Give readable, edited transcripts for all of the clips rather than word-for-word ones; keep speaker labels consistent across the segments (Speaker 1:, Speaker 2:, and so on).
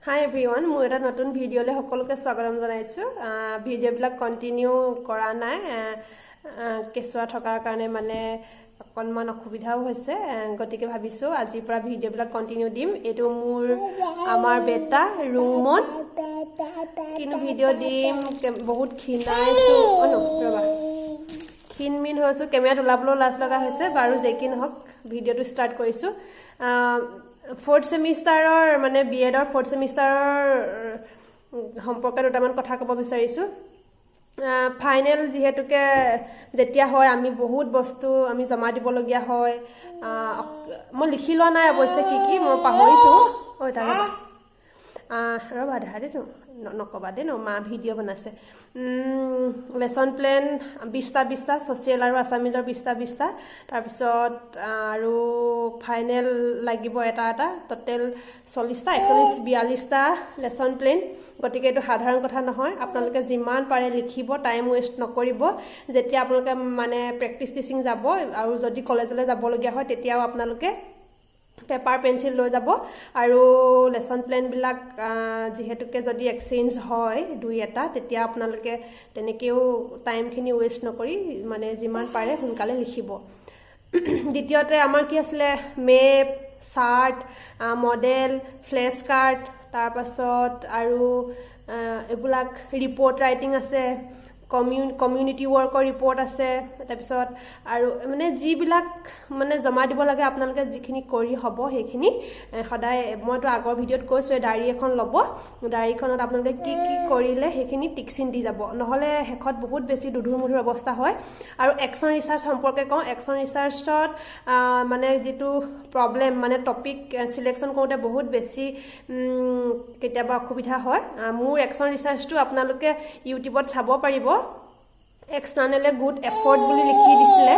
Speaker 1: Hi everyone, মই এটা নতুন ভিডিওলে সকলোকে স্বাগতম জনাইছো। ভিডিওবিলাক কন্টিনিউ কৰা নাই কেছুৱা থকাৰ কাৰণে মানে অকনমান অসুবিধাও হৈছে গতিকে ভাবিছো আজিৰ পৰা ভিডিওবিলাক কন্টিনিউ দিম। এটো মোৰ আমাৰ বেটা ৰুমত কিনো ভিডিও দিম বহুত খিনাইছো ৰবা খিনমিন হৈছো কেমেৰাত ওলাবলৈ লাজ লগা হৈছে বাৰু যে কি নহক ভিডিওটো ষ্টাৰ্ট কৰিছো। Fourth semester মানে বিএডৰ fourth semester সম্পৰ্কে দুটামান কথা ক'ব বিচাৰিছো। ফাইনেল যেহেতুকে যেতিয়া হয় আমি বহুত বস্তু আমি জমা দিব লগিয়া হয়। মই লিখি লোৱা নাই অৱশ্যে কি মই পাহৰিছো। ঐ তাকে ৰবা ধাৰে নকবা দে মা ভিডিও বনাইছে। লেসন প্লেন 20টা সোশিয়েল আৰু আসামিজৰ 20টা তাৰপিছত আৰু ফাইনেল লাগিব এটা টোটাল 40টা 41-42টা লেসন প্লেন গতিকে এটো সাধাৰণ কথা নহয়। আপোনালোকে যিমান পাৰে লিখিব টাইম ওয়েষ্ট নকৰিব। যেতিয়া আপোনালোকে মানে প্ৰেক্টিস টিচিং যাব আৰু যদি কলেজলৈ যাব লগিয়া হয় তেতিয়াও আপোনালোকে পেপাৰ পেন্সিল লৈ যাব আৰু লেসন প্লেন বিলাক যেহেতুকে যদি এক্সচেঞ্জ হয় দুই এটা তেতিয়া আপোনালোকে তেনেকেও টাইমখিনি ওয়েষ্ট নকৰি মানে যিমান পাৰে সোনকালে লিখিব। দ্বিতীয়তে আমাৰ কি আছিল map chart model flash card তাৰ পাছত আৰু এবিলাক ৰিপোৰ্ট ৰাইটিং আছে কমিউনিটি ওয়াৰ্কৰ ৰিপোৰ্ট আছে তাৰ পিছত আৰু মানে যিবিলাক মানে জমা দিব লাগে আপোনালোকে যিখিনি কৰি হ'ব সেইখিনি সদায় মইতো আগৰ ভিডিওত কৈছো ডায়েৰী এখন ল'ব ডায়েৰীখনত আপোনালোকে কি কি কৰিলে সেইখিনি টিকচিন দি যাব নহলে হেখত বহুত বেছি দুধুৰ-মুধুৰ অৱস্থা হয়। আৰু একচন ৰিসাৰ্চ সম্পৰ্কে কওঁ একচন ৰিসাৰ্চত মানে যেটো প্ৰবলেম মানে টপিক সিলেকশন কৰোতে বহুত বেছি কেতিয়াবা অসুবিধা হয়। মোৰ একচন ৰিসাৰ্চটো আপোনালোকে ইউটিউবত চাব পাৰিব। এক্সটাৰ্নেলে গুড এফৰ্ট বুলি লিখি দিছিলে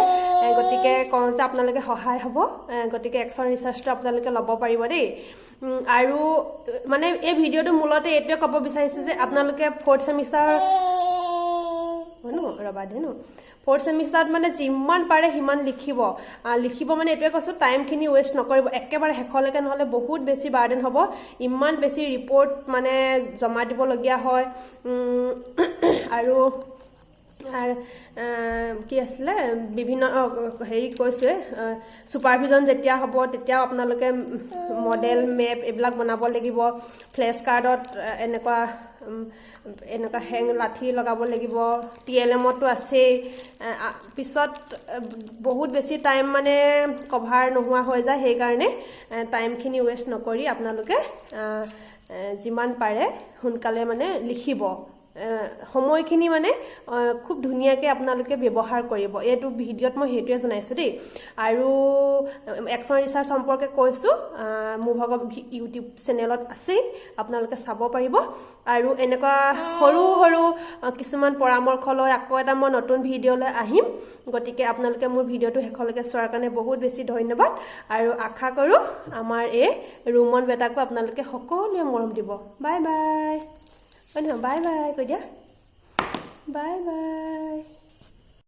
Speaker 1: গতিকে কওঁ যে আপোনালোকে সহায় হ'ব গতিকে একচন ৰিসাৰ্চটো আপোনালোকে ল'ব পাৰিব দেই। আৰু মানে এই ভিডিওটো মূলতে এটোৱে ক'ব বিচাৰিছো যে আপোনালোকে ফৰ্থ সেমিষ্টাৰ ৰবা দেনো ফৰ্থ সেমিষ্টাৰত মানে যিমান পাৰে হিমান লিখিব মানে এটোৱে কৈছো টাইমখিনি ওয়েষ্ট নকৰিব একেবাৰে হেখলৈকে নহলে বহুত বেছি বাৰ্ডেন হ'ব। ইমান বেছি ৰিপোৰ্ট মানে জমা দিব লগিয়া হয় আৰু কি আছিল বিভিন্ন হেৰি কৈছে সুপাৰভিজন যেতিয়া হ'ব তেতিয়াও আপোনালোকে মডেল মেপ এবিলাক বনাব লাগিব। ফ্লেশ কাৰ্ডত এনেকুৱা হেং লাঠি লগাব লাগিব। টিএলএমতো আছে পিছত বহুত বেছি টাইম মানে কভাৰ নোহোৱা হৈ যায় সেই কাৰণে টাইমখিনি ওয়েষ্ট নকৰি আপোনালোকে যিমান পাৰে সোনকালে মানে লিখিব। সময়খিনি মানে খুব ধুনিয়াকে আপোনালোকে ব্যৱহাৰ কৰিব। এটো ভিডিওত মই হেতুৱে জনাইছো দেই। আৰু একচন ৰিসাৰ্চ সম্পৰ্কে কৈছো মোৰ ভাগৰ ইউটিউব চেনেলত আছে আপোনালোকে চাব পাৰিব। আৰু এনেকুৱা সৰু কিছুমান পৰামৰ্শ লৈ আকৌ এটা মই নতুন ভিডিও লৈ আহিম গতিকে আপোনালোকে মোৰ ভিডিওটো হেখলৈকে চোৱাৰ কাৰণে বহুত বেছি ধন্যবাদ আৰু আশা কৰো আমাৰ এই ৰুমন বেটাকো আপোনালোকে সকলোৱে মৰম দিব। বাই বাই বাই বাই কৈ দিয়া বাই বাই।